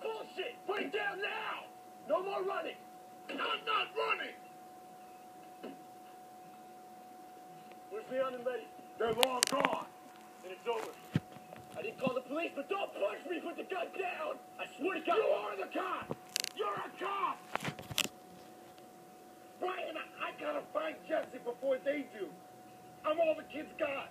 bullshit! Put it down now! No more running! I'm not running! Where's Leon and Letty? They're long gone. Then it's over. I didn't call the police, but don't push me! Put the gun down! I swear to God... You are the cop! You're a cop! Brian, I gotta find Jesse before they do. I'm all the kids got.